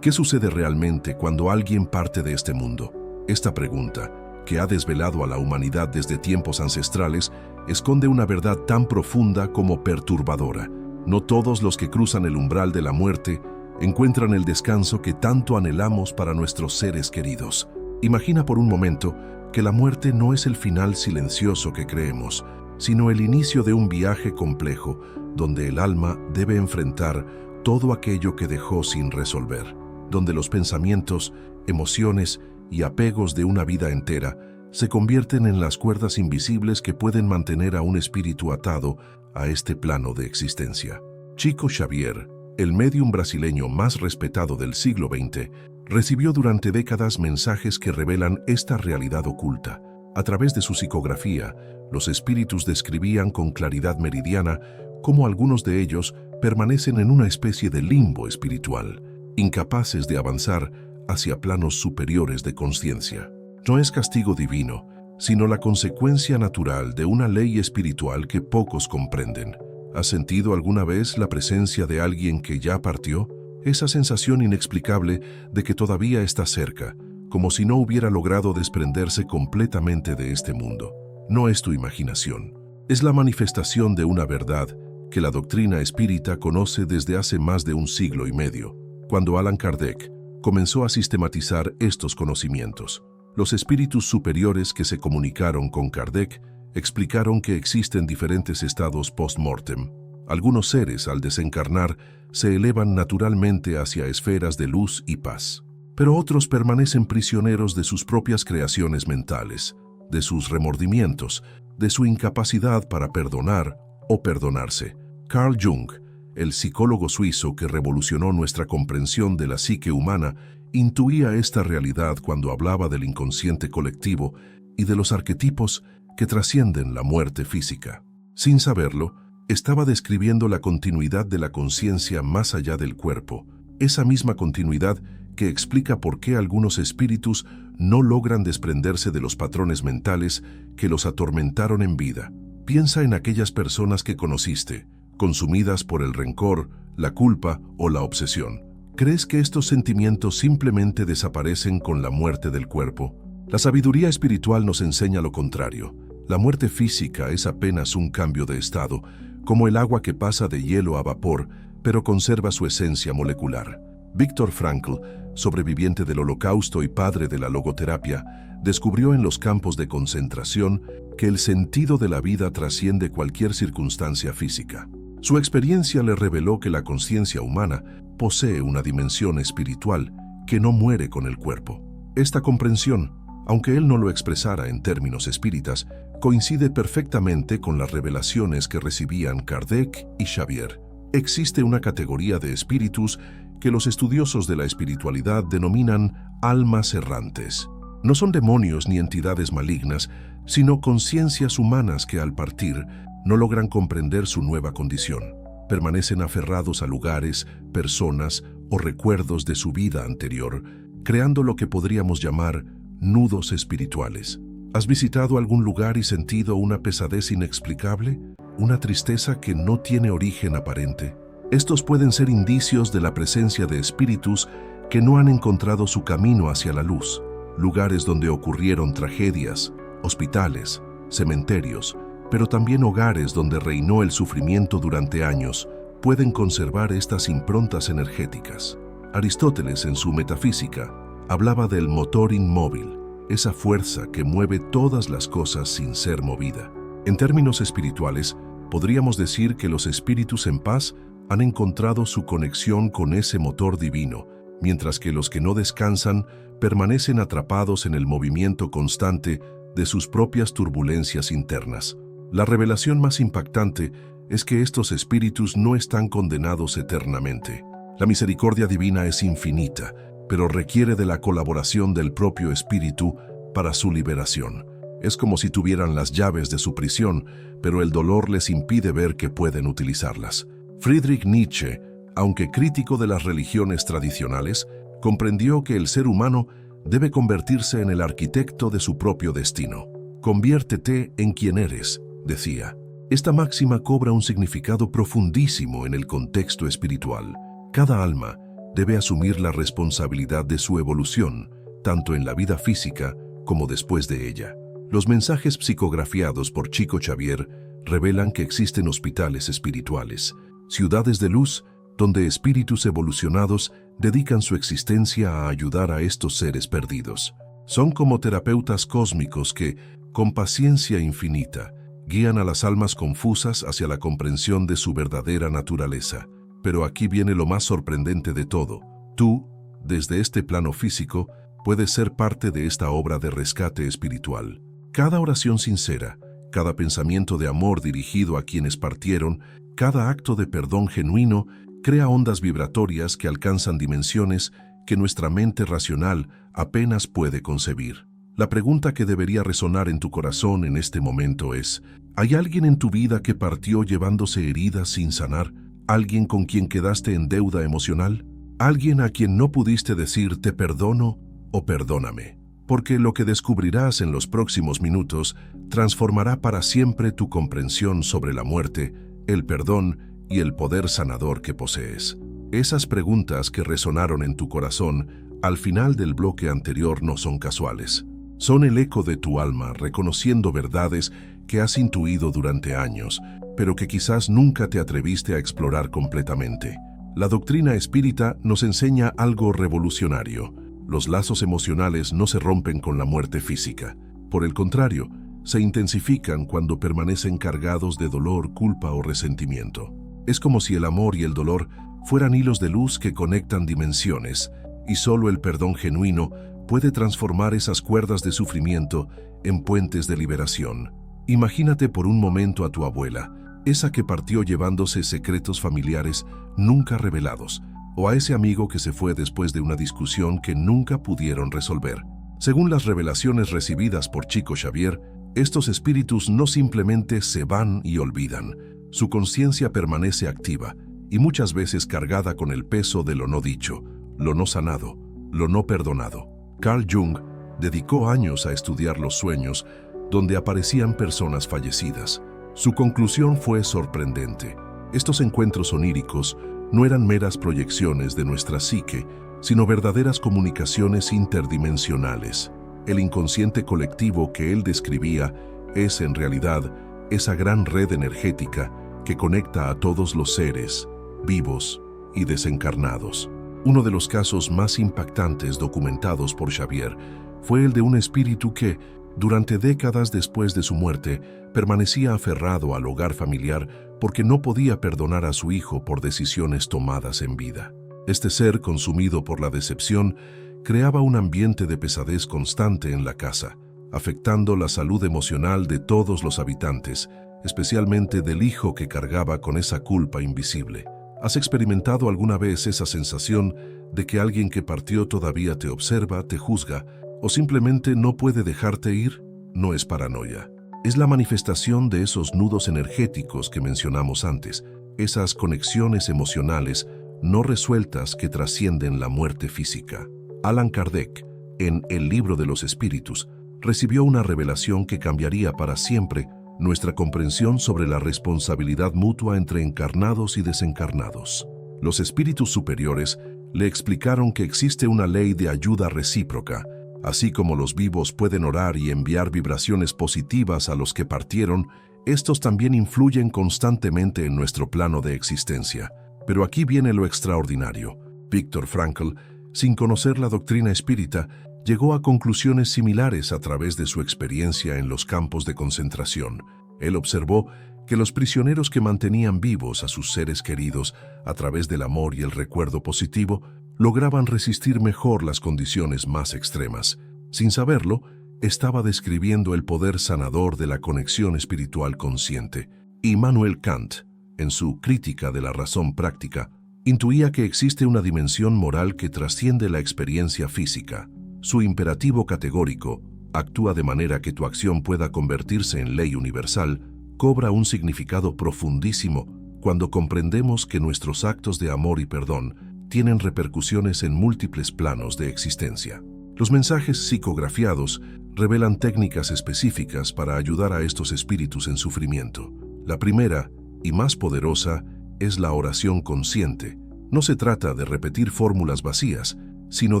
¿Qué sucede realmente cuando alguien parte de este mundo? Esta pregunta, que ha desvelado a la humanidad desde tiempos ancestrales, esconde una verdad tan profunda como perturbadora. No todos los que cruzan el umbral de la muerte encuentran el descanso que tanto anhelamos para nuestros seres queridos. Imagina por un momento que la muerte no es el final silencioso que creemos, sino el inicio de un viaje complejo, donde el alma debe enfrentar todo aquello que dejó sin resolver, donde los pensamientos, emociones y apegos de una vida entera se convierten en las cuerdas invisibles que pueden mantener a un espíritu atado a este plano de existencia. Chico Xavier, el médium brasileño más respetado del siglo XX, recibió durante décadas mensajes que revelan esta realidad oculta. A través de su psicografía, los espíritus describían con claridad meridiana cómo algunos de ellos permanecen en una especie de limbo espiritual, incapaces de avanzar hacia planos superiores de conciencia. No es castigo divino, sino la consecuencia natural de una ley espiritual que pocos comprenden. ¿Has sentido alguna vez la presencia de alguien que ya partió? Esa sensación inexplicable de que todavía está cerca, como si no hubiera logrado desprenderse completamente de este mundo. No es tu imaginación. Es la manifestación de una verdad que la doctrina espírita conoce desde hace más de un siglo y medio, cuando Allan Kardec comenzó a sistematizar estos conocimientos. Los espíritus superiores que se comunicaron con Kardec explicaron que existen diferentes estados post-mortem. Algunos seres, al desencarnar, se elevan naturalmente hacia esferas de luz y paz, pero otros permanecen prisioneros de sus propias creaciones mentales, de sus remordimientos, de su incapacidad para perdonar o perdonarse. Carl Jung, el psicólogo suizo que revolucionó nuestra comprensión de la psique humana, intuía esta realidad cuando hablaba del inconsciente colectivo y de los arquetipos que trascienden la muerte física. Sin saberlo, estaba describiendo la continuidad de la conciencia más allá del cuerpo, esa misma continuidad que explica por qué algunos espíritus no logran desprenderse de los patrones mentales que los atormentaron en vida. Piensa en aquellas personas que conociste, consumidas por el rencor, la culpa o la obsesión. ¿Crees que estos sentimientos simplemente desaparecen con la muerte del cuerpo? La sabiduría espiritual nos enseña lo contrario. La muerte física es apenas un cambio de estado, como el agua que pasa de hielo a vapor, pero conserva su esencia molecular. Viktor Frankl, sobreviviente del Holocausto y padre de la logoterapia, descubrió en los campos de concentración que el sentido de la vida trasciende cualquier circunstancia física. Su experiencia le reveló que la conciencia humana posee una dimensión espiritual que no muere con el cuerpo. Esta comprensión, aunque él no lo expresara en términos espíritas, coincide perfectamente con las revelaciones que recibían Kardec y Xavier. Existe una categoría de espíritus que los estudiosos de la espiritualidad denominan almas errantes. No son demonios ni entidades malignas, sino conciencias humanas que al partir no logran comprender su nueva condición. Permanecen aferrados a lugares, personas o recuerdos de su vida anterior, creando lo que podríamos llamar nudos espirituales. ¿Has visitado algún lugar y sentido una pesadez inexplicable? ¿Una tristeza que no tiene origen aparente? Estos pueden ser indicios de la presencia de espíritus que no han encontrado su camino hacia la luz. Lugares donde ocurrieron tragedias, hospitales, cementerios, pero también hogares donde reinó el sufrimiento durante años, pueden conservar estas improntas energéticas. Aristóteles, en su Metafísica, hablaba del motor inmóvil, esa fuerza que mueve todas las cosas sin ser movida. En términos espirituales, podríamos decir que los espíritus en paz han encontrado su conexión con ese motor divino, mientras que los que no descansan permanecen atrapados en el movimiento constante de sus propias turbulencias internas. La revelación más impactante es que estos espíritus no están condenados eternamente. La misericordia divina es infinita, pero requiere de la colaboración del propio espíritu para su liberación. Es como si tuvieran las llaves de su prisión, pero el dolor les impide ver que pueden utilizarlas. Friedrich Nietzsche, aunque crítico de las religiones tradicionales, comprendió que el ser humano debe convertirse en el arquitecto de su propio destino. Conviértete en quien eres, decía. Esta máxima cobra un significado profundísimo en el contexto espiritual. Cada alma, debe asumir la responsabilidad de su evolución, tanto en la vida física como después de ella. Los mensajes psicografiados por Chico Xavier revelan que existen hospitales espirituales, ciudades de luz, donde espíritus evolucionados dedican su existencia a ayudar a estos seres perdidos. Son como terapeutas cósmicos que, con paciencia infinita, guían a las almas confusas hacia la comprensión de su verdadera naturaleza. Pero aquí viene lo más sorprendente de todo. Tú, desde este plano físico, puedes ser parte de esta obra de rescate espiritual. Cada oración sincera, cada pensamiento de amor dirigido a quienes partieron, cada acto de perdón genuino crea ondas vibratorias que alcanzan dimensiones que nuestra mente racional apenas puede concebir. La pregunta que debería resonar en tu corazón en este momento es: ¿hay alguien en tu vida que partió llevándose heridas sin sanar? ¿Alguien con quien quedaste en deuda emocional? ¿Alguien a quien no pudiste decir te perdono o perdóname? Porque lo que descubrirás en los próximos minutos transformará para siempre tu comprensión sobre la muerte, el perdón y el poder sanador que posees. Esas preguntas que resonaron en tu corazón al final del bloque anterior no son casuales. Son el eco de tu alma reconociendo verdades que has intuido durante años, pero que quizás nunca te atreviste a explorar completamente. La doctrina espírita nos enseña algo revolucionario. Los lazos emocionales no se rompen con la muerte física. Por el contrario, se intensifican cuando permanecen cargados de dolor, culpa o resentimiento. Es como si el amor y el dolor fueran hilos de luz que conectan dimensiones, y solo el perdón genuino puede transformar esas cuerdas de sufrimiento en puentes de liberación. Imagínate por un momento a tu abuela, esa que partió llevándose secretos familiares nunca revelados, o a ese amigo que se fue después de una discusión que nunca pudieron resolver. Según las revelaciones recibidas por Chico Xavier, estos espíritus no simplemente se van y olvidan. Su conciencia permanece activa y muchas veces cargada con el peso de lo no dicho, lo no sanado, lo no perdonado. Carl Jung dedicó años a estudiar los sueños donde aparecían personas fallecidas. Su conclusión fue sorprendente. Estos encuentros oníricos no eran meras proyecciones de nuestra psique, sino verdaderas comunicaciones interdimensionales. El inconsciente colectivo que él describía es, en realidad, esa gran red energética que conecta a todos los seres, vivos y desencarnados. Uno de los casos más impactantes documentados por Xavier fue el de un espíritu que, durante décadas después de su muerte, permanecía aferrado al hogar familiar porque no podía perdonar a su hijo por decisiones tomadas en vida. Este ser, consumido por la decepción, creaba un ambiente de pesadez constante en la casa, afectando la salud emocional de todos los habitantes, especialmente del hijo que cargaba con esa culpa invisible. ¿Has experimentado alguna vez esa sensación de que alguien que partió todavía te observa, te juzga o simplemente no puede dejarte ir? No es paranoia. Es la manifestación de esos nudos energéticos que mencionamos antes, esas conexiones emocionales no resueltas que trascienden la muerte física. Allan Kardec, en El Libro de los Espíritus, recibió una revelación que cambiaría para siempre nuestra comprensión sobre la responsabilidad mutua entre encarnados y desencarnados. Los espíritus superiores le explicaron que existe una ley de ayuda recíproca. Así como los vivos pueden orar y enviar vibraciones positivas a los que partieron, estos también influyen constantemente en nuestro plano de existencia. Pero aquí viene lo extraordinario. Viktor Frankl, sin conocer la doctrina espírita, llegó a conclusiones similares a través de su experiencia en los campos de concentración. Él observó que los prisioneros que mantenían vivos a sus seres queridos a través del amor y el recuerdo positivo lograban resistir mejor las condiciones más extremas. Sin saberlo, estaba describiendo el poder sanador de la conexión espiritual consciente. Immanuel Kant, en su Crítica de la razón práctica, intuía que existe una dimensión moral que trasciende la experiencia física. Su imperativo categórico, actúa de manera que tu acción pueda convertirse en ley universal, cobra un significado profundísimo cuando comprendemos que nuestros actos de amor y perdón tienen repercusiones en múltiples planos de existencia. Los mensajes psicografiados revelan técnicas específicas para ayudar a estos espíritus en sufrimiento. La primera, y más poderosa, es la oración consciente, No se trata de repetir fórmulas vacías, sino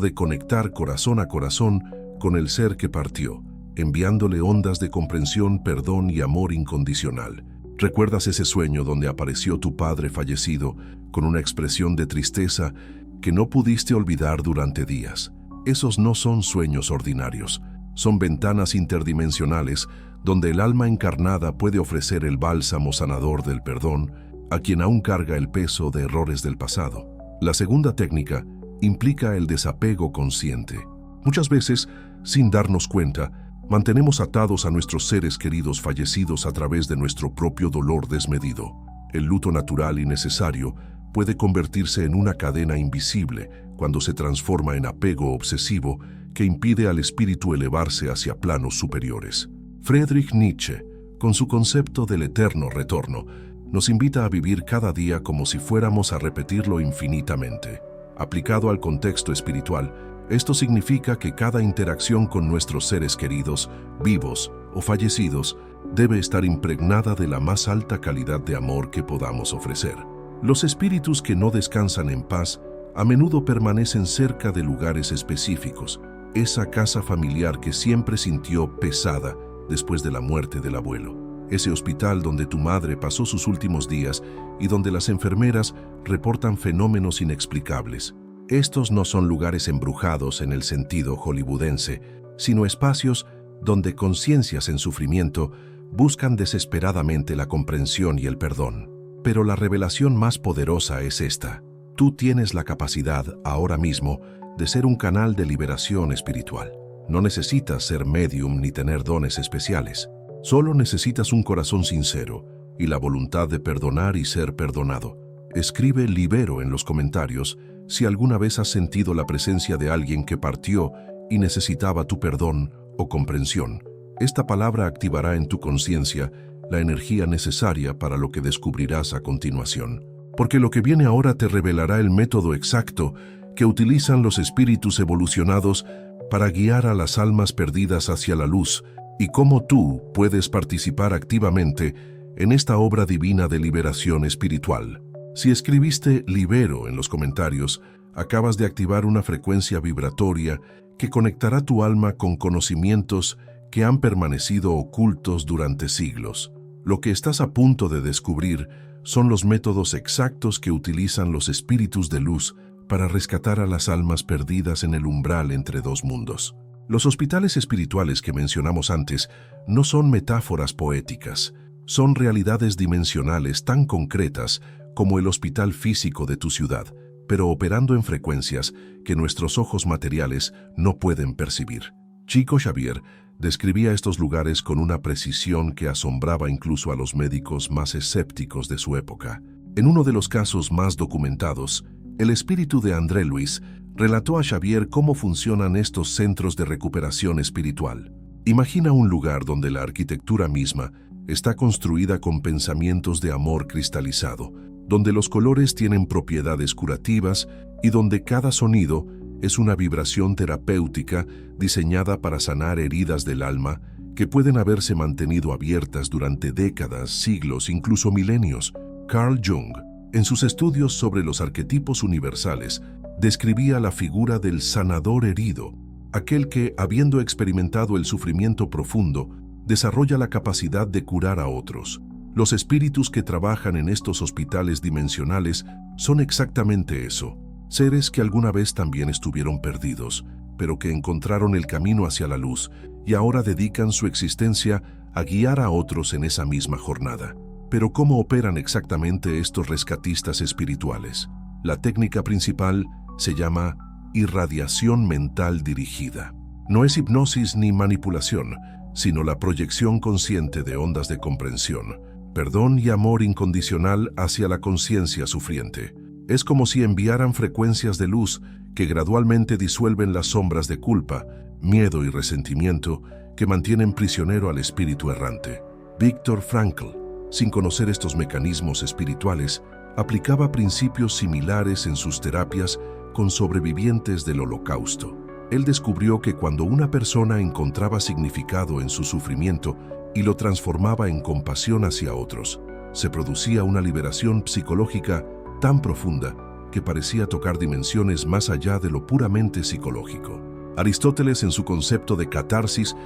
de conectar corazón a corazón con el ser que partió, enviándole ondas de comprensión, perdón y amor incondicional. ¿Recuerdas ese sueño donde apareció tu padre fallecido con una expresión de tristeza que no pudiste olvidar durante días? Esos no son sueños ordinarios, son ventanas interdimensionales donde el alma encarnada puede ofrecer el bálsamo sanador del perdón a quien aún carga el peso de errores del pasado. La segunda técnica implica el desapego consciente. Muchas veces, sin darnos cuenta, mantenemos atados a nuestros seres queridos fallecidos a través de nuestro propio dolor desmedido. El luto natural y necesario puede convertirse en una cadena invisible cuando se transforma en apego obsesivo que impide al espíritu elevarse hacia planos superiores. Friedrich Nietzsche, con su concepto del eterno retorno, nos invita a vivir cada día como si fuéramos a repetirlo infinitamente. Aplicado al contexto espiritual, esto significa que cada interacción con nuestros seres queridos, vivos o fallecidos, debe estar impregnada de la más alta calidad de amor que podamos ofrecer. Los espíritus que no descansan en paz a menudo permanecen cerca de lugares específicos, esa casa familiar que siempre sintió pesada después de la muerte del abuelo, ese hospital donde tu madre pasó sus últimos días y donde las enfermeras reportan fenómenos inexplicables. Estos no son lugares embrujados en el sentido hollywoodense, sino espacios donde conciencias en sufrimiento buscan desesperadamente la comprensión y el perdón. Pero la revelación más poderosa es esta: tú tienes la capacidad, ahora mismo, de ser un canal de liberación espiritual. No necesitas ser medium ni tener dones especiales. Solo necesitas un corazón sincero y la voluntad de perdonar y ser perdonado. Escribe "libero" en los comentarios si alguna vez has sentido la presencia de alguien que partió y necesitaba tu perdón o comprensión. Esta palabra activará en tu conciencia la energía necesaria para lo que descubrirás a continuación. Porque lo que viene ahora te revelará el método exacto que utilizan los espíritus evolucionados para guiar a las almas perdidas hacia la luz y cómo tú puedes participar activamente en esta obra divina de liberación espiritual. Si escribiste "libero" en los comentarios, acabas de activar una frecuencia vibratoria que conectará tu alma con conocimientos que han permanecido ocultos durante siglos. Lo que estás a punto de descubrir son los métodos exactos que utilizan los espíritus de luz para rescatar a las almas perdidas en el umbral entre dos mundos. Los hospitales espirituales que mencionamos antes no son metáforas poéticas, son realidades dimensionales tan concretas como el hospital físico de tu ciudad, pero operando en frecuencias que nuestros ojos materiales no pueden percibir. Chico Xavier describía estos lugares con una precisión que asombraba incluso a los médicos más escépticos de su época. En uno de los casos más documentados, el espíritu de André Luis relató a Xavier cómo funcionan estos centros de recuperación espiritual. Imagina un lugar donde la arquitectura misma está construida con pensamientos de amor cristalizado, donde los colores tienen propiedades curativas y donde cada sonido es una vibración terapéutica diseñada para sanar heridas del alma que pueden haberse mantenido abiertas durante décadas, siglos, incluso milenios. Carl Jung, en sus estudios sobre los arquetipos universales, describía la figura del sanador herido, aquel que, habiendo experimentado el sufrimiento profundo, desarrolla la capacidad de curar a otros. Los espíritus que trabajan en estos hospitales dimensionales son exactamente eso, seres que alguna vez también estuvieron perdidos, pero que encontraron el camino hacia la luz y ahora dedican su existencia a guiar a otros en esa misma jornada. Pero ¿cómo operan exactamente estos rescatistas espirituales? La técnica principal se llama irradiación mental dirigida. No es hipnosis ni manipulación, sino la proyección consciente de ondas de comprensión, perdón y amor incondicional hacia la conciencia sufriente. Es como si enviaran frecuencias de luz que gradualmente disuelven las sombras de culpa, miedo y resentimiento que mantienen prisionero al espíritu errante. Viktor Frankl, sin conocer estos mecanismos espirituales, aplicaba principios similares en sus terapias con sobrevivientes del Holocausto. Él descubrió que cuando una persona encontraba significado en su sufrimiento y lo transformaba en compasión hacia otros, se producía una liberación psicológica tan profunda que parecía tocar dimensiones más allá de lo puramente psicológico. Aristóteles, en su concepto de catarsis,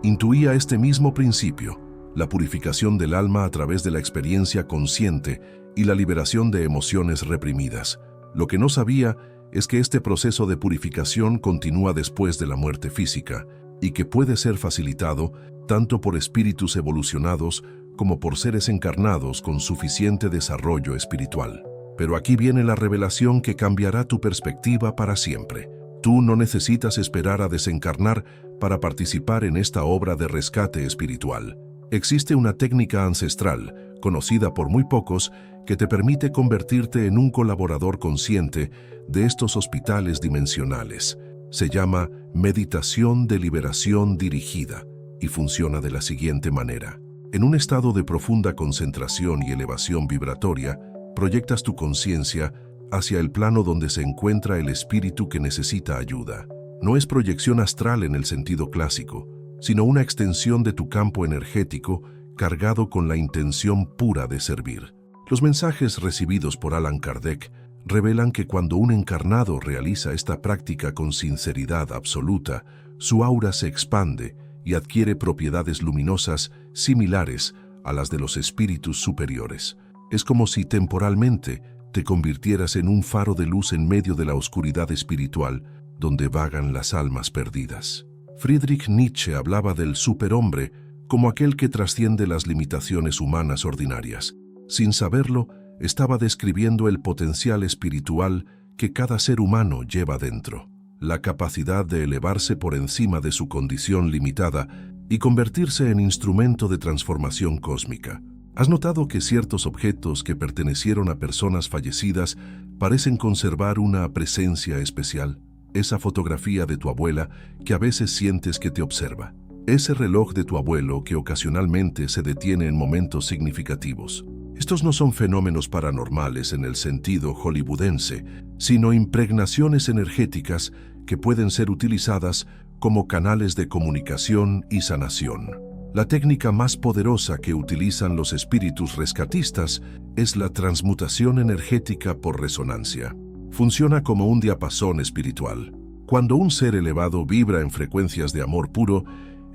intuía este mismo principio, la purificación del alma a través de la experiencia consciente y la liberación de emociones reprimidas. Lo que no sabía es que este proceso de purificación continúa después de la muerte física y que puede ser facilitado tanto por espíritus evolucionados como por seres encarnados con suficiente desarrollo espiritual. Pero aquí viene la revelación que cambiará tu perspectiva para siempre. Tú no necesitas esperar a desencarnar para participar en esta obra de rescate espiritual. Existe una técnica ancestral, conocida por muy pocos, que te permite convertirte en un colaborador consciente de estos hospitales dimensionales. Se llama meditación de liberación dirigida y funciona de la siguiente manera. En un estado de profunda concentración y elevación vibratoria, proyectas tu conciencia hacia el plano donde se encuentra el espíritu que necesita ayuda. No es proyección astral en el sentido clásico, sino una extensión de tu campo energético cargado con la intención pura de servir. Los mensajes recibidos por Allan Kardec revelan que cuando un encarnado realiza esta práctica con sinceridad absoluta, su aura se expande y adquiere propiedades luminosas similares a las de los espíritus superiores. Es como si temporalmente te convirtieras en un faro de luz en medio de la oscuridad espiritual donde vagan las almas perdidas. Friedrich Nietzsche hablaba del superhombre como aquel que trasciende las limitaciones humanas ordinarias. Sin saberlo, estaba describiendo el potencial espiritual que cada ser humano lleva dentro, la capacidad de elevarse por encima de su condición limitada y convertirse en instrumento de transformación cósmica. ¿Has notado que ciertos objetos que pertenecieron a personas fallecidas parecen conservar una presencia especial? Esa fotografía de tu abuela que a veces sientes que te observa. Ese reloj de tu abuelo que ocasionalmente se detiene en momentos significativos. Estos no son fenómenos paranormales en el sentido hollywoodense, sino impregnaciones energéticas que pueden ser utilizadas como canales de comunicación y sanación. La técnica más poderosa que utilizan los espíritus rescatistas es la transmutación energética por resonancia. Funciona como un diapasón espiritual. Cuando un ser elevado vibra en frecuencias de amor puro,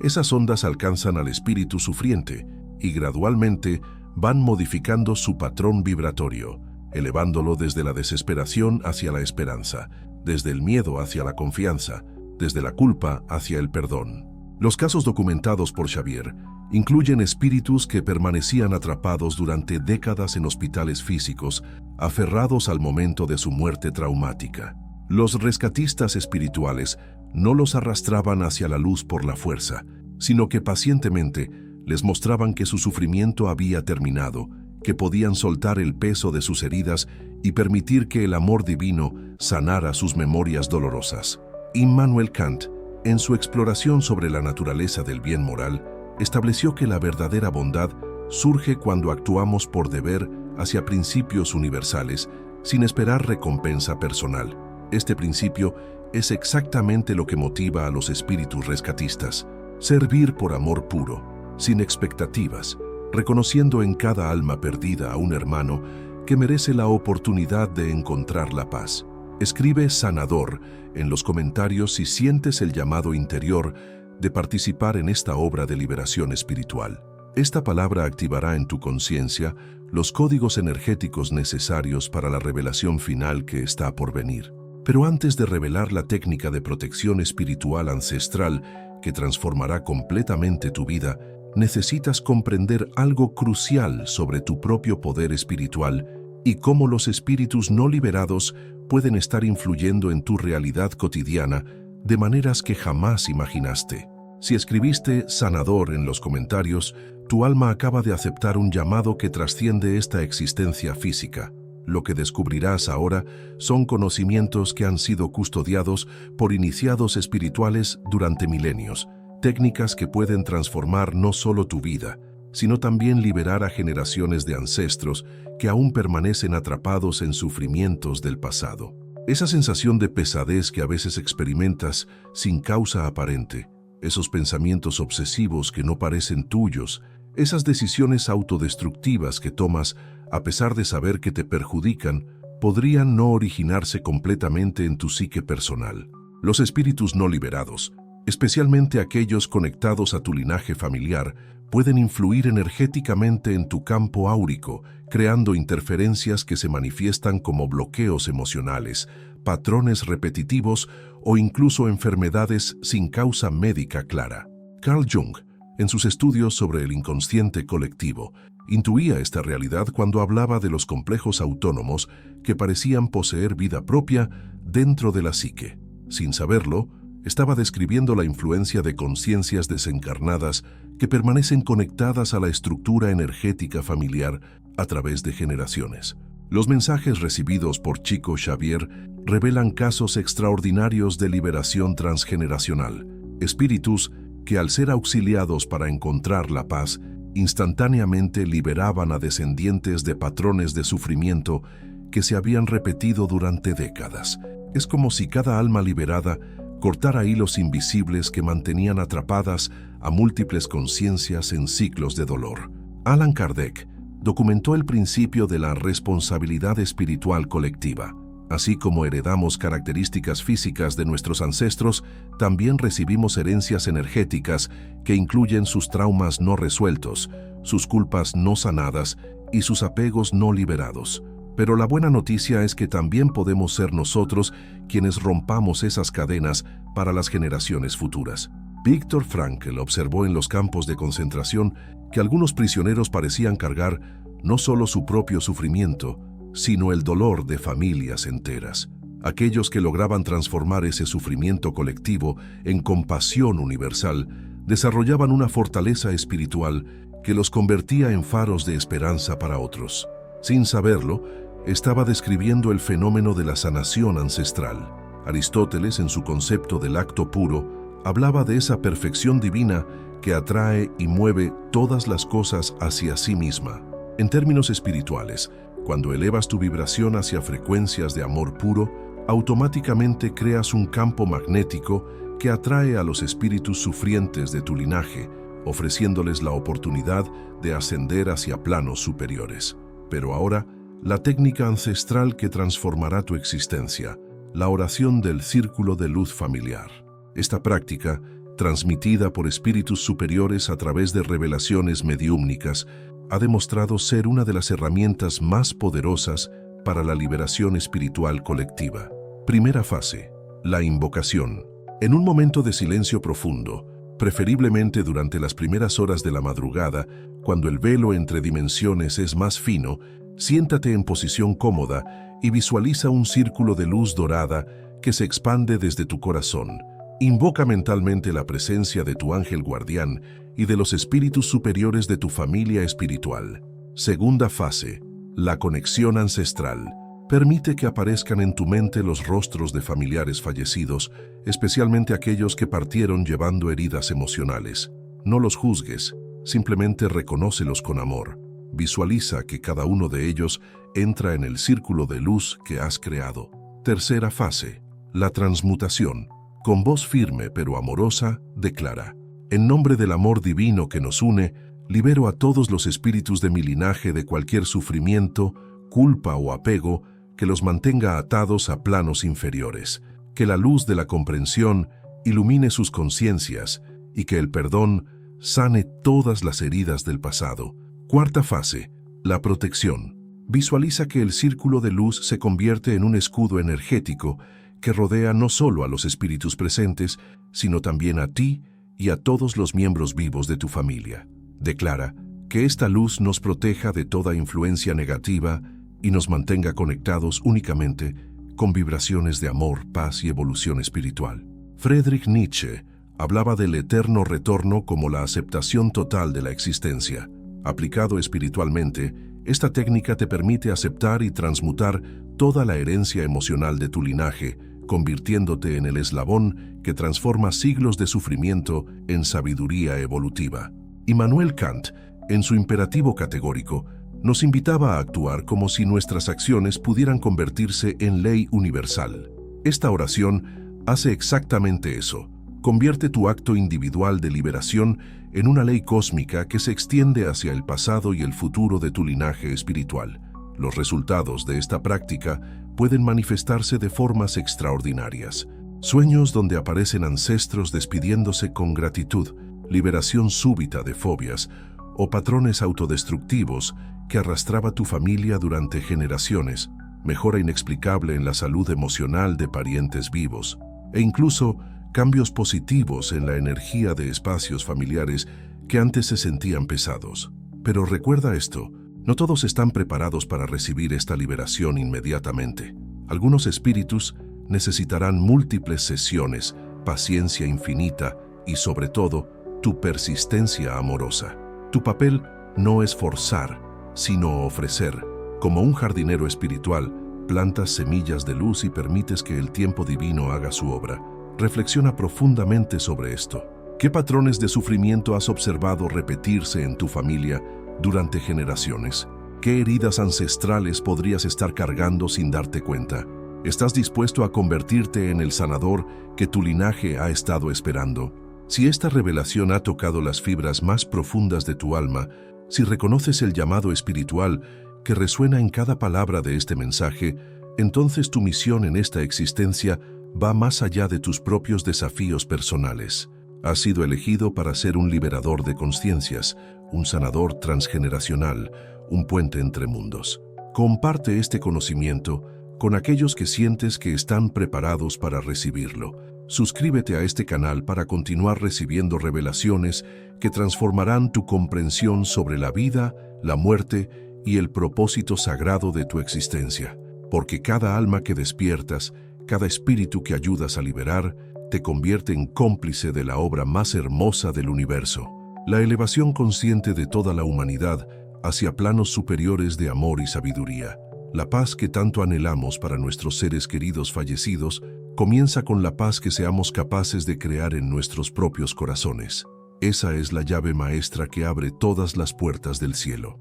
esas ondas alcanzan al espíritu sufriente y gradualmente van modificando su patrón vibratorio, elevándolo desde la desesperación hacia la esperanza, desde el miedo hacia la confianza, desde la culpa hacia el perdón. Los casos documentados por Xavier incluyen espíritus que permanecían atrapados durante décadas en hospitales físicos, aferrados al momento de su muerte traumática. Los rescatistas espirituales no los arrastraban hacia la luz por la fuerza, sino que pacientemente les mostraban que su sufrimiento había terminado, que podían soltar el peso de sus heridas y permitir que el amor divino sanara sus memorias dolorosas. Immanuel Kant, en su exploración sobre la naturaleza del bien moral, estableció que la verdadera bondad surge cuando actuamos por deber hacia principios universales, sin esperar recompensa personal. Este principio es exactamente lo que motiva a los espíritus rescatistas: servir por amor puro, sin expectativas, reconociendo en cada alma perdida a un hermano que merece la oportunidad de encontrar la paz. Escribe sanador en los comentarios si sientes el llamado interior de participar en esta obra de liberación espiritual. Esta palabra activará en tu conciencia los códigos energéticos necesarios para la revelación final que está por venir. Pero antes de revelar la técnica de protección espiritual ancestral que transformará completamente tu vida, necesitas comprender algo crucial sobre tu propio poder espiritual y cómo los espíritus no liberados pueden estar influyendo en tu realidad cotidiana de maneras que jamás imaginaste. Si escribiste sanador en los comentarios, tu alma acaba de aceptar un llamado que trasciende esta existencia física. Lo que descubrirás ahora son conocimientos que han sido custodiados por iniciados espirituales durante milenios, técnicas que pueden transformar no solo tu vida, sino también liberar a generaciones de ancestros que aún permanecen atrapados en sufrimientos del pasado. Esa sensación de pesadez que a veces experimentas sin causa aparente, esos pensamientos obsesivos que no parecen tuyos, esas decisiones autodestructivas que tomas a pesar de saber que te perjudican, podrían no originarse completamente en tu psique personal. Los espíritus no liberados, especialmente aquellos conectados a tu linaje familiar, pueden influir energéticamente en tu campo áurico, creando interferencias que se manifiestan como bloqueos emocionales, patrones repetitivos o incluso enfermedades sin causa médica clara. Carl Jung, en sus estudios sobre el inconsciente colectivo, intuía esta realidad cuando hablaba de los complejos autónomos que parecían poseer vida propia dentro de la psique. Sin saberlo, estaba describiendo la influencia de conciencias desencarnadas que permanecen conectadas a la estructura energética familiar a través de generaciones. Los mensajes recibidos por Chico Xavier revelan casos extraordinarios de liberación transgeneracional, espíritus que al ser auxiliados para encontrar la paz, instantáneamente liberaban a descendientes de patrones de sufrimiento que se habían repetido durante décadas. Es como si cada alma liberada cortara hilos invisibles que mantenían atrapadas a múltiples conciencias en ciclos de dolor. Allan Kardec documentó el principio de la responsabilidad espiritual colectiva. Así como heredamos características físicas de nuestros ancestros, también recibimos herencias energéticas que incluyen sus traumas no resueltos, sus culpas no sanadas y sus apegos no liberados. Pero la buena noticia es que también podemos ser nosotros quienes rompamos esas cadenas para las generaciones futuras. Viktor Frankl observó en los campos de concentración que algunos prisioneros parecían cargar no solo su propio sufrimiento, sino el dolor de familias enteras. Aquellos que lograban transformar ese sufrimiento colectivo en compasión universal desarrollaban una fortaleza espiritual que los convertía en faros de esperanza para otros. Sin saberlo, estaba describiendo el fenómeno de la sanación ancestral. Aristóteles, en su concepto del acto puro, hablaba de esa perfección divina que atrae y mueve todas las cosas hacia sí misma. En términos espirituales, cuando elevas tu vibración hacia frecuencias de amor puro, automáticamente creas un campo magnético que atrae a los espíritus sufrientes de tu linaje, ofreciéndoles la oportunidad de ascender hacia planos superiores. Pero ahora, la técnica ancestral que transformará tu existencia, la oración del círculo de luz familiar. Esta práctica, transmitida por espíritus superiores a través de revelaciones mediúmnicas, ha demostrado ser una de las herramientas más poderosas para la liberación espiritual colectiva. Primera fase: la invocación. En un momento de silencio profundo, preferiblemente durante las primeras horas de la madrugada, cuando el velo entre dimensiones es más fino, siéntate en posición cómoda y visualiza un círculo de luz dorada que se expande desde tu corazón. Invoca mentalmente la presencia de tu ángel guardián y de los espíritus superiores de tu familia espiritual. Segunda fase: la conexión ancestral. Permite que aparezcan en tu mente los rostros de familiares fallecidos, especialmente aquellos que partieron llevando heridas emocionales. No los juzgues, simplemente reconócelos con amor. Visualiza que cada uno de ellos entra en el círculo de luz que has creado. Tercera fase: la transmutación. Con voz firme pero amorosa, declara: en nombre del amor divino que nos une, libero a todos los espíritus de mi linaje de cualquier sufrimiento, culpa o apego que los mantenga atados a planos inferiores. Que la luz de la comprensión ilumine sus conciencias y que el perdón sane todas las heridas del pasado. Cuarta fase: la protección. Visualiza que el círculo de luz se convierte en un escudo energético que rodea no solo a los espíritus presentes, sino también a ti y a todos los miembros vivos de tu familia. Declara que esta luz nos proteja de toda influencia negativa y nos mantenga conectados únicamente con vibraciones de amor, paz y evolución espiritual. Friedrich Nietzsche hablaba del eterno retorno como la aceptación total de la existencia. Aplicado espiritualmente, esta técnica te permite aceptar y transmutar toda la herencia emocional de tu linaje, convirtiéndote en el eslabón que transforma siglos de sufrimiento en sabiduría evolutiva. Immanuel Kant, en su imperativo categórico, nos invitaba a actuar como si nuestras acciones pudieran convertirse en ley universal. Esta oración hace exactamente eso. Convierte tu acto individual de liberación en una ley cósmica que se extiende hacia el pasado y el futuro de tu linaje espiritual. Los resultados de esta práctica pueden manifestarse de formas extraordinarias. Sueños donde aparecen ancestros despidiéndose con gratitud, liberación súbita de fobias o patrones autodestructivos que arrastraba tu familia durante generaciones, mejora inexplicable en la salud emocional de parientes vivos, e incluso cambios positivos en la energía de espacios familiares que antes se sentían pesados. Pero recuerda esto, no todos están preparados para recibir esta liberación inmediatamente. Algunos espíritus necesitarán múltiples sesiones, paciencia infinita y, sobre todo, tu persistencia amorosa. Tu papel no es forzar, sino ofrecer. Como un jardinero espiritual, plantas semillas de luz y permites que el tiempo divino haga su obra. Reflexiona profundamente sobre esto. ¿Qué patrones de sufrimiento has observado repetirse en tu familia durante generaciones? ¿Qué heridas ancestrales podrías estar cargando sin darte cuenta? ¿Estás dispuesto a convertirte en el sanador que tu linaje ha estado esperando? Si esta revelación ha tocado las fibras más profundas de tu alma, si reconoces el llamado espiritual que resuena en cada palabra de este mensaje, entonces tu misión en esta existencia va más allá de tus propios desafíos personales. Has sido elegido para ser un liberador de conciencias, un sanador transgeneracional, un puente entre mundos. Comparte este conocimiento con aquellos que sientes que están preparados para recibirlo. Suscríbete a este canal para continuar recibiendo revelaciones que transformarán tu comprensión sobre la vida, la muerte y el propósito sagrado de tu existencia. Porque cada alma que despiertas, cada espíritu que ayudas a liberar, te convierte en cómplice de la obra más hermosa del universo. La elevación consciente de toda la humanidad hacia planos superiores de amor y sabiduría. La paz que tanto anhelamos para nuestros seres queridos fallecidos comienza con la paz que seamos capaces de crear en nuestros propios corazones. Esa es la llave maestra que abre todas las puertas del cielo.